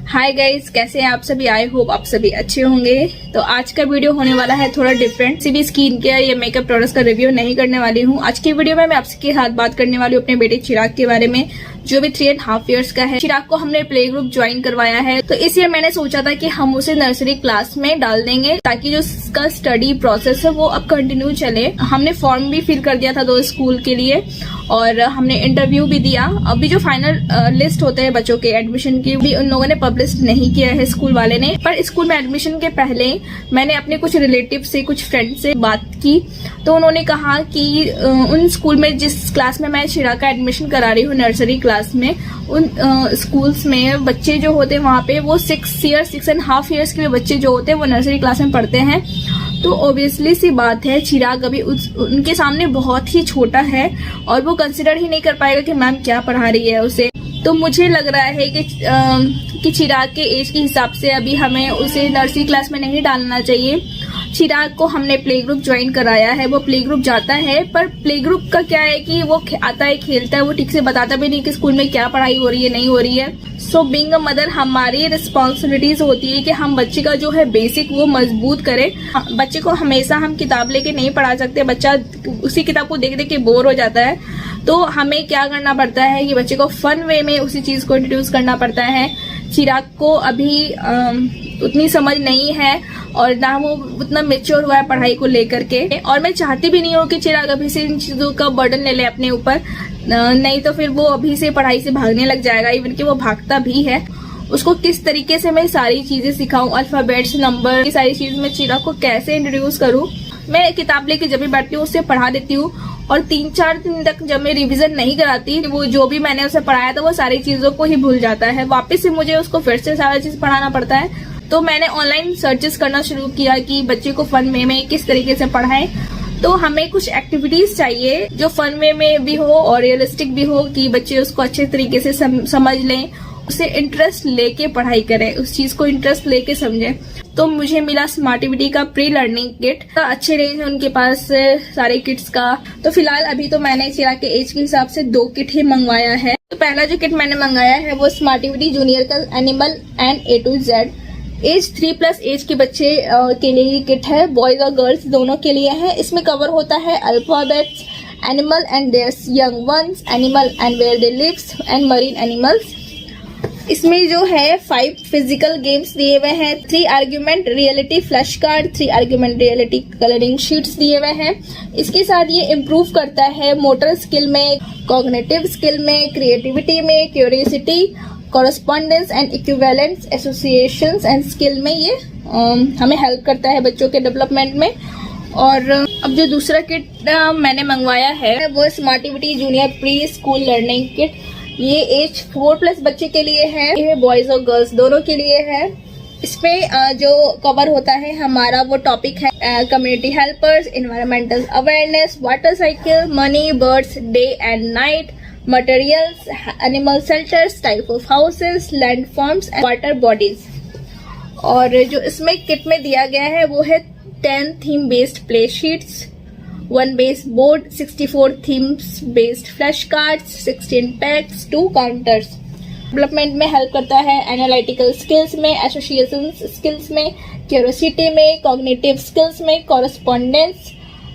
Hi guys, कैसे हैं आप सभी। आई होप आप सभी अच्छे होंगे। तो आज का वीडियो होने वाला है थोड़ा डिफरेंट। किसी भी स्किन केयर या मेकअप प्रोडक्ट्स का रिव्यू नहीं करने वाली हूँ। आज की वीडियो में मैं आपके साथ बात करने वाली हूँ अपने बेटे चिराग के बारे में, जो भी 3.5 इयर्स का है। चिराग को हमने प्ले ग्रुप ज्वाइन करवाया है, तो इस ईयर मैंने सोचा था कि हम उसे नर्सरी क्लास में डाल देंगे ताकि जो उसका स्टडी प्रोसेस है वो अब कंटिन्यू चले। हमने फॉर्म भी फिल कर दिया था 2 स्कूल के लिए और हमने इंटरव्यू भी दिया। अभी जो फाइनल लिस्ट होते हैं बच्चों के एडमिशन की भी उन लोगों ने पब्लिश नहीं किया है स्कूल वाले ने। पर स्कूल में एडमिशन के पहले मैंने अपने कुछ रिलेटिव से, कुछ फ्रेंड से बात की, तो उन्होंने कहा कि उन स्कूल में जिस क्लास में मैं चिराग का एडमिशन करा रही हूँ नर्सरी क्लास में, उन स्कूल्स में बच्चे जो होते हैं वहाँ पे वो 6.5 इयर्स के बच्चे जो होते हैं वो नर्सरी क्लास में पढ़ते हैं। तो ऑब्वियसली सी बात है चिराग अभी उनके सामने बहुत ही छोटा है और वो कंसिडर ही नहीं कर पाएगा कि मैम क्या पढ़ा रही है उसे। तो मुझे लग रहा है कि चिराग के एज के हिसाब से अभी हमें उसे नर्सरी क्लास में नहीं डालना चाहिए। चिराग को हमने प्ले ग्रुप ज्वाइन कराया है, वो प्ले ग्रुप जाता है, पर प्ले ग्रुप का क्या है कि वो आता है, खेलता है, वो ठीक से बताता भी नहीं कि स्कूल में क्या पढ़ाई हो रही है, नहीं हो रही है। सो बीइंग अ मदर हमारी रिस्पॉन्सिबिलिटीज होती है कि हम बच्चे का जो है बेसिक वो मजबूत करें। बच्चे को हमेशा हम किताब लेके नहीं पढ़ा सकते, बच्चा उसी किताब को देख देख के बोर हो जाता है। तो हमें क्या करना पड़ता है कि बच्चे को फन वे में उसी चीज को इंट्रोड्यूस करना पड़ता है। चिराग को अभी उतनी समझ नहीं है और ना वो उतना मेच्योर हुआ है पढ़ाई को लेकर के, और मैं चाहती भी नहीं हूँ कि चिराग अभी से इन चीजों का बर्डन ले ले अपने ऊपर, नहीं तो फिर वो अभी से पढ़ाई से भागने लग जाएगा। इवन कि वो भागता भी है। उसको किस तरीके से मैं सारी चीजें सिखाऊं, अल्फाबेट्स, नंबर, ये सारी चीज मैं चिराग को कैसे इंट्रोड्यूस करूं। मैं किताब लेके जब भी बैठती हूँ उससे पढ़ा देती हूँ और 3-4 दिन तक जब मैं रिवीजन नहीं कराती, वो जो भी मैंने उसे पढ़ाया था वो सारी चीजों को ही भूल जाता है। वापस से मुझे उसको फिर से सारा चीज पढ़ाना पड़ता है। तो मैंने ऑनलाइन सर्चेस करना शुरू किया कि बच्चे को फन वे में किस तरीके से पढ़ाएं। तो हमें कुछ एक्टिविटीज चाहिए जो फन वे में भी हो और रियलिस्टिक भी हो, कि बच्चे उसको अच्छे तरीके से समझ लें, उसे इंटरेस्ट लेके पढ़ाई करें, उस चीज को इंटरेस्ट लेके समझें। तो मुझे मिला स्मार्टिविटी का प्री लर्निंग किट। अच्छे रेंज है उनके पास सारे किट्स का। तो फिलहाल अभी तो मैंने चिराग के एज के हिसाब से 2 किट ही मंगवाया है। तो पहला जो किट मैंने मंगाया है वो स्मार्टिविटी जूनियर का animal and A to Z। Age 3+ age के बच्चे के लिए ये किट है, बॉयज और गर्ल्स दोनों के लिए है। इसमें कवर होता है alphabets, animal and their young ones, animal and where they lives and marine animals. इसमें जो है 5 फिजिकल गेम्स दिए हुए हैं, 3 argument reality flash card, 3 argument reality colouring sheets दिए हुए हैं। इसके साथ ये इम्प्रूव करता है मोटर स्किल में, कॉग्निटिव स्किल में, क्रिएटिविटी में, curiosity, correspondence and equivalence, associations and skill में ये हमें हेल्प करता है बच्चों के डेवलपमेंट में। और अब जो दूसरा किट मैंने मंगवाया है वो Smartivity junior preschool learning kit. ये एज 4+ बच्चे के लिए है, ये बॉयज और गर्ल्स दोनों के लिए है। इसमें जो कवर होता है हमारा वो टॉपिक है community helpers, environmental awareness, water cycle, money, birds, day and night, materials, animal shelters, type of houses, land forms and water bodies. और जो इसमें किट में दिया गया है वो है 10 theme based play sheets, 1 base board, 64 themes based flash cards, 16 PACS, 2 counters. Development में हेल्प करता है एनालिटिकल स्किल्स में, एसोसिएशन स्किल्स में, क्यूरियोसिटी में, कॉग्निटिव स्किल्स में, कॉरेस्पॉन्डेंस,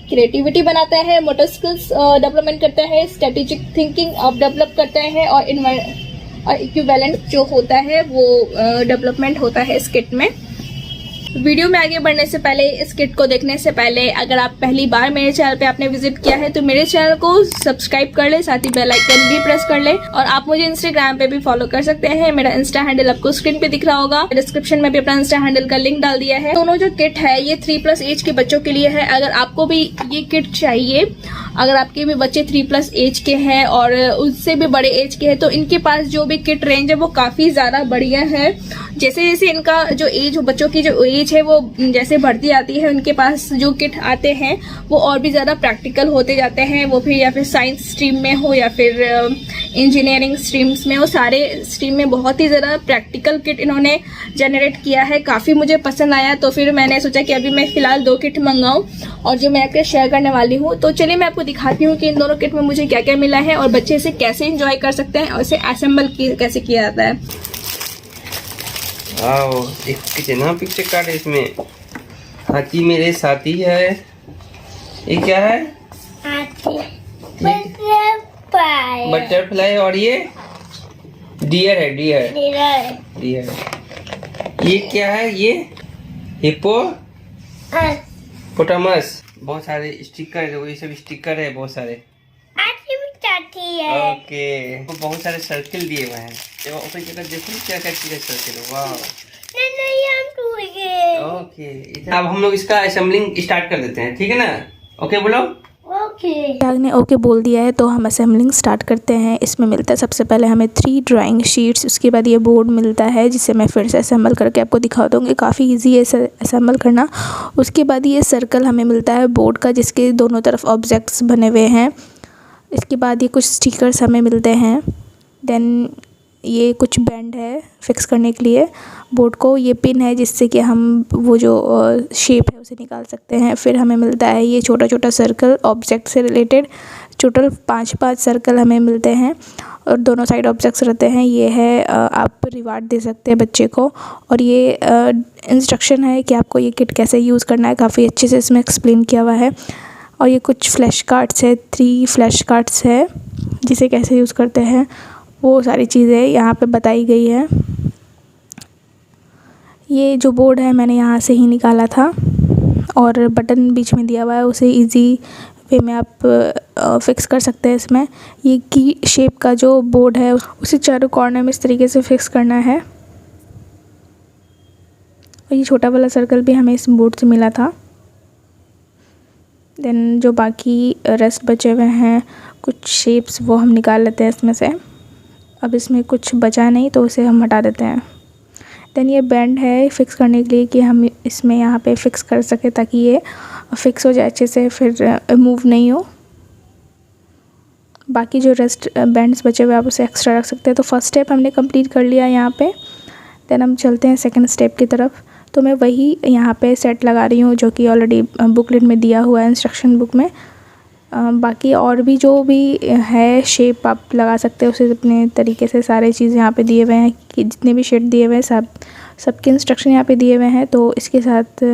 क्रिएटिविटी बनाता है, मोटर स्किल्स डेवलपमेंट करता है, स्ट्रेटेजिक थिंकिंग अब डेवलप करता है और इक्विवेलेंट जो होता है वो डेवलपमेंट होता है इस किट में। वीडियो में आगे बढ़ने से पहले, इस किट को देखने से पहले, अगर आप पहली बार मेरे चैनल पे आपने विजिट किया है तो मेरे चैनल को सब्सक्राइब कर ले, साथ ही बेल आइकन भी प्रेस कर ले। और आप मुझे इंस्टाग्राम पे भी फॉलो कर सकते हैं, मेरा इंस्टा हैंडल आपको स्क्रीन पे दिख रहा होगा। डिस्क्रिप्शन में भी अपना इंस्टा हैंडल का लिंक डाल दिया है। दोनों जो किट है ये 3+ एज के बच्चों के लिए है। अगर आपको भी ये किट चाहिए, अगर आपके भी बच्चे 3+ एज के हैं और उससे भी बड़े एज के हैं, तो इनके पास जो भी किट रेंज है वो काफी ज्यादा बढ़िया है। जैसे जैसे इनका जो एज, बच्चों की जो एज है वो जैसे बढ़ती आती है, उनके पास जो किट आते हैं वो और भी ज्यादा प्रैक्टिकल होते जाते हैं। वो फिर या फिर साइंस स्ट्रीम में हो या फिर इंजीनियरिंग स्ट्रीम्स में हो, सारे स्ट्रीम में बहुत ही ज्यादा प्रैक्टिकल किट इन्होंने जनरेट किया है। काफी मुझे पसंद आया, तो फिर मैंने सोचा कि अभी मैं फिलहाल 2 किट मंगाऊं और जो मैं आपके शेयर करने वाली हूँ। तो चलिए मैं आपको दिखाती हूँ कि इन दोनों किट में मुझे क्या क्या मिला है और बच्चे इसे कैसे एंजॉय कर सकते हैं और इसे असेंबल कैसे किया जाता है। आओ, एक कितना पिक्चर कार्ड है इसमें। हाथी मेरे साथी है। ये क्या है? हाथी, बटरफ्लाई। और ये डियर है, डियर। डियर। ये क्या है? ये हिप्पो पोटामस। बहुत सारे स्टिकर है, ये सब स्टिकर है बहुत सारे। ओके, तो बहुत सारे सर्किल दिए हुए हैं। ऊपर जगह देखो क्या क्या चीज है सर्किल। वाह, ओके। अब हम लोग इसका असेंबलिंग स्टार्ट कर देते हैं, ठीक है ना? ओके बोलो। चिराग ने ओके बोल दिया है, तो हम असेंबलिंग स्टार्ट करते हैं। इसमें मिलता है सबसे पहले हमें 3 ड्राइंग शीट्स, उसके बाद ये बोर्ड मिलता है जिसे मैं फिर से असेंबल करके आपको दिखा दूँगी। काफ़ी इजी है इसे असेंबल करना। उसके बाद ये सर्कल हमें मिलता है बोर्ड का, जिसके दोनों तरफ ऑब्जेक्ट्स बने हुए हैं। इसके बाद ये कुछ स्टिकर्स हमें मिलते हैं। देन ये कुछ बैंड है फिक्स करने के लिए बोर्ड को। ये पिन है जिससे कि हम वो जो शेप है उसे निकाल सकते हैं। फिर हमें मिलता है ये छोटा छोटा सर्कल ऑब्जेक्ट से रिलेटेड। टोटल 5 सर्कल हमें मिलते हैं और दोनों साइड ऑब्जेक्ट्स रहते हैं। ये है आप रिवार्ड दे सकते हैं बच्चे को। और ये इंस्ट्रक्शन है कि आपको ये किट कैसे यूज़ करना है, काफ़ी अच्छे से इसमें एक्सप्लेन किया हुआ है। और ये कुछ फ्लैश कार्ड्स है, 3 फ्लैश कार्ड्स है जिसे कैसे यूज़ करते हैं वो सारी चीज़ें यहाँ पे बताई गई है। ये जो बोर्ड है मैंने यहाँ से ही निकाला था और बटन बीच में दिया हुआ है, उसे इजी वे में आप फिक्स कर सकते हैं इसमें। ये की शेप का जो बोर्ड है उसे चारों कॉर्नर में इस तरीके से फिक्स करना है। और ये छोटा वाला सर्कल भी हमें इस बोर्ड से मिला था। देन जो बाकी रेस्ट बचे हुए हैं कुछ शेप्स वो हम निकाल लेते हैं इसमें से। अब इसमें कुछ बचा नहीं तो उसे हम हटा देते हैं। देन ये बैंड है फिक्स करने के लिए कि हम इसमें यहाँ पे फिक्स कर सकें ताकि ये फिक्स हो जाए अच्छे से, फिर मूव नहीं हो। बाकी जो रेस्ट बैंड्स बचे हुए आप उसे एक्स्ट्रा रख सकते हैं। तो फर्स्ट स्टेप हमने कंप्लीट कर लिया यहाँ पे। देन हम चलते हैं सेकंड स्टेप की तरफ। तो मैं वही यहाँ पे सेट लगा रही हूँ जो कि ऑलरेडी बुकलेट में दिया हुआ है, इंस्ट्रक्शन बुक में। बाकी और भी जो भी है शेप आप लगा सकते हैं उसे अपने तरीके से। सारे चीज़ यहाँ पे दिए हुए हैं कि जितने भी शेप दिए हुए हैं सबके इंस्ट्रक्शन यहाँ पे दिए हुए हैं। तो इसके साथ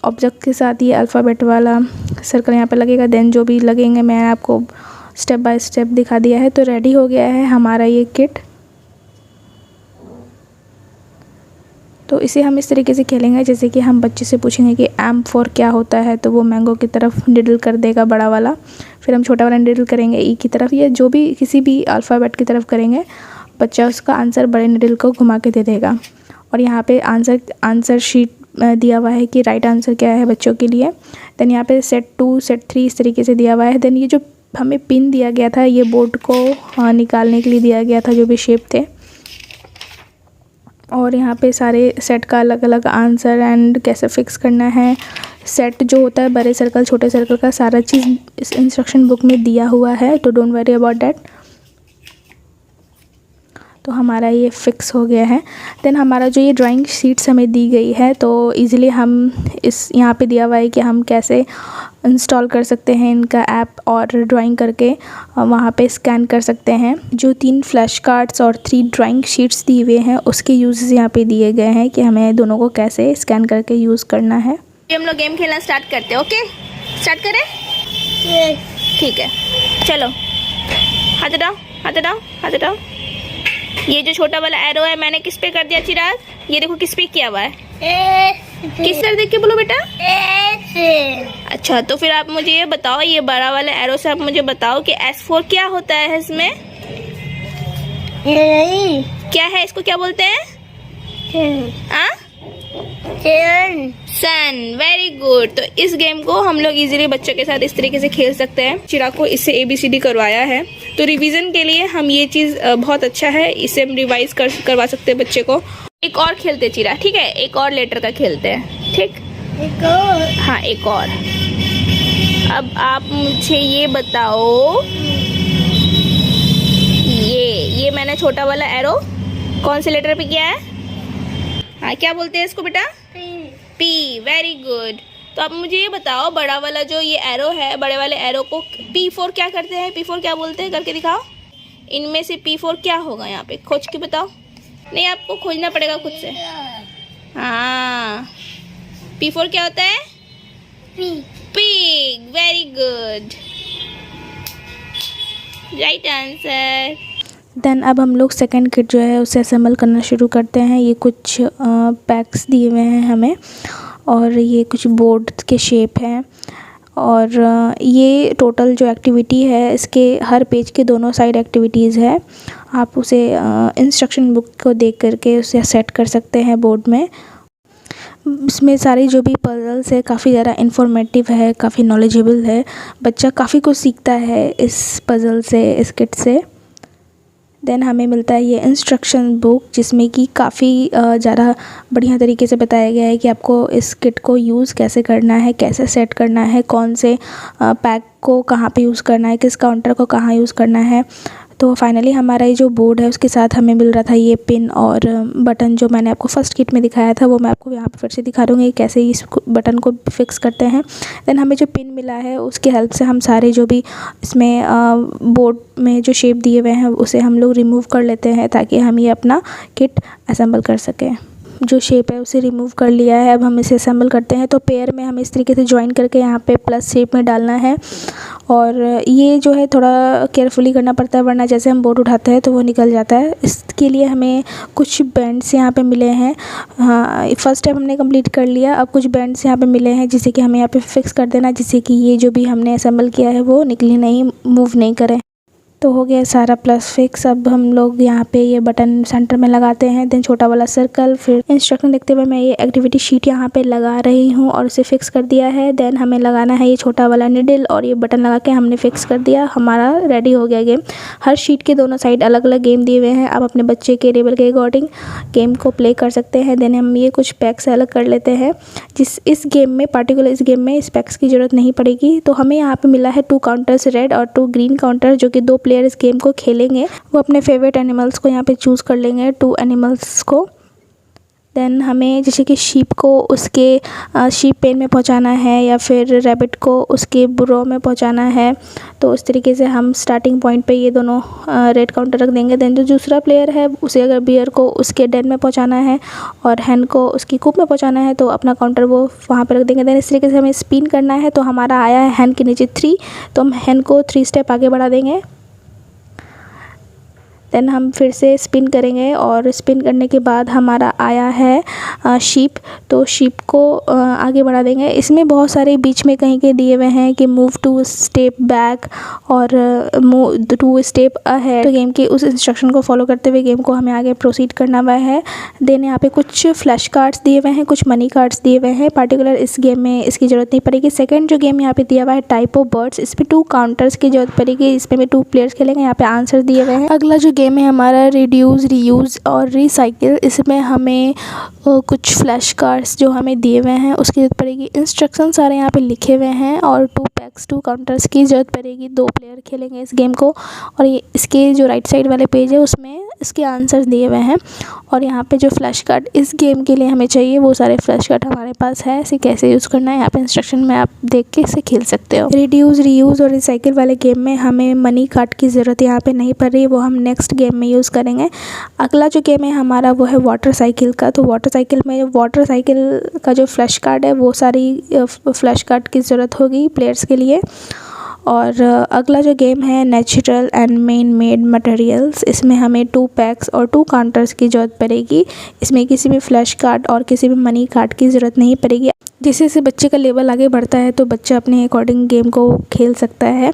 ऑब्जेक्ट के साथ ये अल्फ़ाबेट वाला सर्कल यहाँ पे लगेगा। देन जो भी लगेंगे मैं आपको स्टेप बाय स्टेप दिखा दिया है। तो रेडी हो गया है हमारा ये किट। तो इसे हम इस तरीके से खेलेंगे जैसे कि हम बच्चे से पूछेंगे कि एम फॉर क्या होता है, तो वो मैंगो की तरफ निडल कर देगा बड़ा वाला। फिर हम छोटा वाला निडल करेंगे ई की तरफ, या जो भी किसी भी अल्फ़ाबेट की तरफ करेंगे बच्चा उसका आंसर बड़े निडल को घुमा के दे देगा। और यहाँ पे आंसर शीट दिया हुआ है कि राइट आंसर क्या है बच्चों के लिए। देन यहाँ पे सेट 2 सेट 3 इस तरीके से दिया हुआ है। देन ये जो हमें पिन दिया गया था ये बोर्ड को निकालने के लिए दिया गया था जो भी शेप थे। और यहाँ पे सारे सेट का अलग अलग आंसर एंड कैसे फिक्स करना है। सेट जो होता है बड़े सर्कल छोटे सर्कल का सारा चीज़ इस इंस्ट्रक्शन बुक में दिया हुआ है, तो डोंट वरी अबाउट डैट। तो हमारा ये फिक्स हो गया है। देन हमारा जो ये ड्राइंग शीट्स हमें दी गई है तो इजीली हम इस यहाँ पे दिया हुआ है कि हम कैसे इंस्टॉल कर सकते हैं इनका ऐप और ड्राइंग करके वहाँ पे स्कैन कर सकते हैं। जो 3 फ्लैश कार्ड्स और 3 ड्राइंग शीट्स दिए हुए हैं उसके यूज़ यहाँ पे दिए गए हैं कि हमें दोनों को कैसे स्कैन करके यूज़ करना है। हम लोग गेम खेलना स्टार्ट करते हैं। ओके स्टार्ट करें? ठीक है चलो, हाथ हटाओ हाथ हटाओ हाथ हटाओ। ये जो छोटा वाला एरो है मैंने किस पे कर दिया चिराग? ये देखो किस पे किया हुआ है, किस तरह देख के बोलो बेटा। अच्छा तो फिर आप मुझे ये बताओ, ये बड़ा वाला एरो से आप मुझे बताओ कि S4 क्या होता है इसमें? क्या है इसको, क्या बोलते हैं? सन। Very good. तो इस गेम को हम लोग इजीली बच्चों के साथ इस तरीके से खेल सकते हैं। चिराग को इससे ABCD करवाया है तो रिवीजन के लिए हम ये चीज़ बहुत अच्छा है, इसे हम रिवाइज करवा सकते हैं बच्चे को। एक और खेलते चिराग, ठीक है? एक और लेटर का खेलते हैं, ठीक? एक और? हाँ एक और। अब आप मुझे ये बताओ, ये मैंने छोटा वाला एरो कौन से लेटर पे किया है? हाँ क्या बोलते हैं इसको बेटा? P। Very good. तो आप मुझे ये बताओ बड़ा वाला जो ये एरो है, बड़े वाले एरो को P4 क्या करते हैं? P4 क्या बोलते हैं, करके दिखाओ। इनमें से P4 क्या होगा यहाँ पे, खोज के बताओ। नहीं आपको खोजना पड़ेगा खुद से। हाँ, P4 क्या होता है? Pig. Very good, right answer. Then अब हम लोग सेकंड किट जो है उसे असेंबल करना शुरू करते हैं। ये कुछ पैक्स दिए हुए हैं हमें और ये कुछ बोर्ड के शेप हैं और ये टोटल जो एक्टिविटी है इसके हर पेज के दोनों साइड एक्टिविटीज़ है। आप उसे इंस्ट्रक्शन बुक को देख करके उसे सेट कर सकते हैं बोर्ड में। इसमें सारी जो भी पजल्स है काफ़ी ज़्यादा इन्फॉर्मेटिव है, काफ़ी नॉलेजेबल है। बच्चा काफ़ी कुछ सीखता है इस पजल से, इस किट से। देन हमें मिलता है ये इंस्ट्रक्शन बुक जिसमें कि काफ़ी ज़्यादा बढ़िया तरीके से बताया गया है कि आपको इस किट को यूज़ कैसे करना है, कैसे सेट करना है, कौन से पैक को कहाँ पे यूज़ करना है, किस काउंटर को कहाँ यूज़ करना है। तो फाइनली हमारा ये जो बोर्ड है उसके साथ हमें मिल रहा था ये पिन और बटन जो मैंने आपको फर्स्ट किट में दिखाया था, वो मैं आपको यहाँ पे फिर से दिखा दूँगी कैसे इस बटन को फिक्स करते हैं। देन हमें जो पिन मिला है उसकी हेल्प से हम सारे जो भी इसमें बोर्ड में जो शेप दिए हुए हैं उसे हम लोग रिमूव कर लेते हैं ताकि हम ये अपना किट असेंबल कर सकें। जो शेप है उसे रिमूव कर लिया है, अब हम इसे असेंबल करते हैं। तो पेयर में हमें इस तरीके से ज्वाइन करके यहाँ पे प्लस शेप में डालना है और ये जो है थोड़ा केयरफुली करना पड़ता है वरना जैसे हम बोर्ड उठाते हैं तो वो निकल जाता है। इसके लिए हमें कुछ बैंड्स यहाँ पे मिले हैं। हाँ, फर्स्ट स्टेप हमने कंप्लीट कर लिया। अब कुछ बैंड्स यहाँ पे मिले हैं जिसे कि हमें यहाँ पे फिक्स कर देना, जिससे कि ये जो भी हमने असेंबल किया है वो निकले नहीं, मूव नहीं करे। तो हो गया सारा प्लस फिक्स। अब हम लोग यहाँ पे ये बटन सेंटर में लगाते हैं, देन छोटा वाला सर्कल। फिर इंस्ट्रक्शन देखते हुए मैं ये एक्टिविटी शीट यहाँ पे लगा रही हूँ और उसे फिक्स कर दिया है। देन हमें लगाना है ये छोटा वाला निडल और ये बटन लगा के हमने फिक्स कर दिया। हमारा रेडी हो गया गेम। हर शीट के दोनों साइड अलग अलग गेम दिए हुए हैं। आप अपने बच्चे के लेवल के अकॉर्डिंग गेम को प्ले कर सकते हैं। देन हम ये कुछ पैक्स अलग कर लेते हैं इस गेम में पार्टिकुलर इस गेम में इस पैक्स की ज़रूरत नहीं पड़ेगी। तो हमें यहाँ पे मिला है 2 काउंटर्स रेड और 2 ग्रीन काउंटर, जो कि 2 प्लेयर इस गेम को खेलेंगे। वो अपने फेवरेट एनिमल्स को यहाँ पे चूज़ कर लेंगे, 2 एनिमल्स को। देन हमें जैसे कि शीप को उसके शीप पेन में पहुँचाना है या फिर रैबिट को उसके बुरो में पहुँचाना है। तो उस तरीके से हम स्टार्टिंग पॉइंट पे ये दोनों रेड काउंटर रख देंगे। देन जो दूसरा प्लेयर है उसे अगर बियर को उसके डेन में पहुँचाना है और हैन को उसकी कूप में पहुँचाना है तो अपना काउंटर वो वहाँ पे रख देंगे। देन इस तरीके से हमें स्पिन करना है। तो हमारा आया है हैन के नीचे 3, तो हम हैन को 3 स्टेप आगे बढ़ा देंगे। देन हम फिर से स्पिन करेंगे और स्पिन करने के बाद हमारा आया है शीप, तो शीप को आगे बढ़ा देंगे। इसमें बहुत सारे बीच में कहीं के दिए हुए हैं कि मूव 2 स्टेप बैक और मूव 2 स्टेप अहेड। तो गेम के उस इंस्ट्रक्शन को फॉलो करते हुए गेम को हमें आगे प्रोसीड करना हुआ है। देन यहाँ पे कुछ फ्लैश कार्ड्स दिए हुए हैं, कुछ मनी कार्ड्स दिए हुए हैं। पार्टिकुलर इस गेम में इसकी ज़रूरत नहीं पड़ेगी। सेकेंड जो गेम यहाँ पे दिया हुआ है टाइप ऑफ बर्ड्स, इसमें 2 काउंटर्स की जरूरत पड़ेगी। इसमें भी 2 प्लेयर्स खेलेंगे। यहाँ पे आंसर दिए हुए हैं। अगला जो गेम है हमारा रिड्यूस, रीयूज़ और रिसाइकिल। इसमें हमें कुछ फ्लैश कार्ड्स जो हमें दिए हुए हैं उसकी ज़रूरत पड़ेगी। इंस्ट्रक्शन सारे यहाँ पे लिखे हुए हैं और 2 पैक्स 2 काउंटर्स की ज़रूरत पड़ेगी। 2 प्लेयर खेलेंगे इस गेम को और ये इसके जो राइट साइड वाले पेज है उसमें इसके आंसर्स दिए हुए हैं। और यहाँ पे जो फ्लैश कार्ड इस गेम के लिए हमें चाहिए वो सारे फ्लैश कार्ड हमारे पास है। इसे कैसे यूज़ करना है यहाँ पे इंस्ट्रक्शन में आप देख के इसे खेल सकते हो। रिड्यूस, रीयूज़ और रिसाइकिल वाले गेम में हमें मनी कार्ड की ज़रूरत यहाँ पे नहीं पड़ रही, वो हम नेक्स्ट गेम में यूज़ करेंगे। अगला जो गेम है हमारा वो है वाटर साइकिल का। तो वाटर साइकिल में वाटर साइकिल का जो फ्लैश कार्ड है वो सारी फ्लैश कार्ड की ज़रूरत होगी प्लेयर्स के लिए। और अगला जो गेम है natural and man made materials, इसमें हमें 2 पैक्स और 2 काउंटर्स की ज़रूरत पड़ेगी। इसमें किसी भी फ्लैश कार्ड और किसी भी मनी कार्ड की ज़रूरत नहीं पड़ेगी। जैसे जैसे बच्चे का लेवल आगे बढ़ता है तो बच्चा अपने अकॉर्डिंग गेम को खेल सकता है।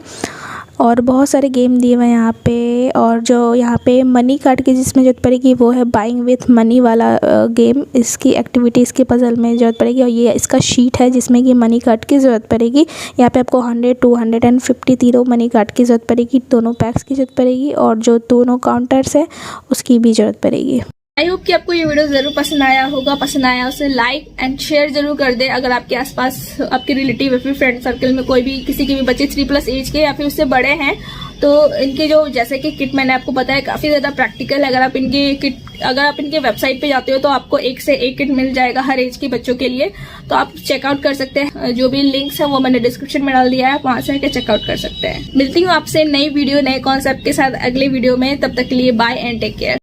और बहुत सारे गेम दिए हुए हैं यहाँ पे। और जो यहाँ पे मनी कार्ड की जिसमें ज़रूरत पड़ेगी वो है बाइंग विथ मनी वाला गेम। इसकी एक्टिविटीज़ के पजल में ज़रूरत पड़ेगी और ये इसका शीट है जिसमें कि मनी कार्ड की ज़रूरत पड़ेगी। यहाँ पे आपको 100, 200 एंड 50 तीनों मनी कार्ड की ज़रूरत पड़ेगी। दोनों पैक्स की ज़रूरत पड़ेगी और जो दोनों काउंटर्स है उसकी भी ज़रूरत पड़ेगी। आई होप कि आपको ये वीडियो जरूर पसंद आया होगा। पसंद आया उसे लाइक एंड शेयर जरूर कर दे। अगर आपके आसपास आपके रिलेटिव या फिर फ्रेंड सर्कल में कोई भी किसी के भी बच्चे 3+ एज के या फिर उससे बड़े हैं तो इनके जो जैसे कि किट मैंने आपको बताया काफी ज्यादा प्रैक्टिकल है। अगर आप इनके वेबसाइट पे जाते हो तो आपको 1 से 1 किट मिल जाएगा हर एज के बच्चों के लिए। तो आप चेकआउट कर सकते हैं। जो भी लिंक्स है वो मैंने डिस्क्रिप्शन में डाल दिया है, आप वहां से आके चेकआउट कर सकते हैं। मिलती हूँ आपसे नई वीडियो नए कॉन्सेप्ट के साथ अगले वीडियो में। तब तक के लिए बाय एंड टेक केयर।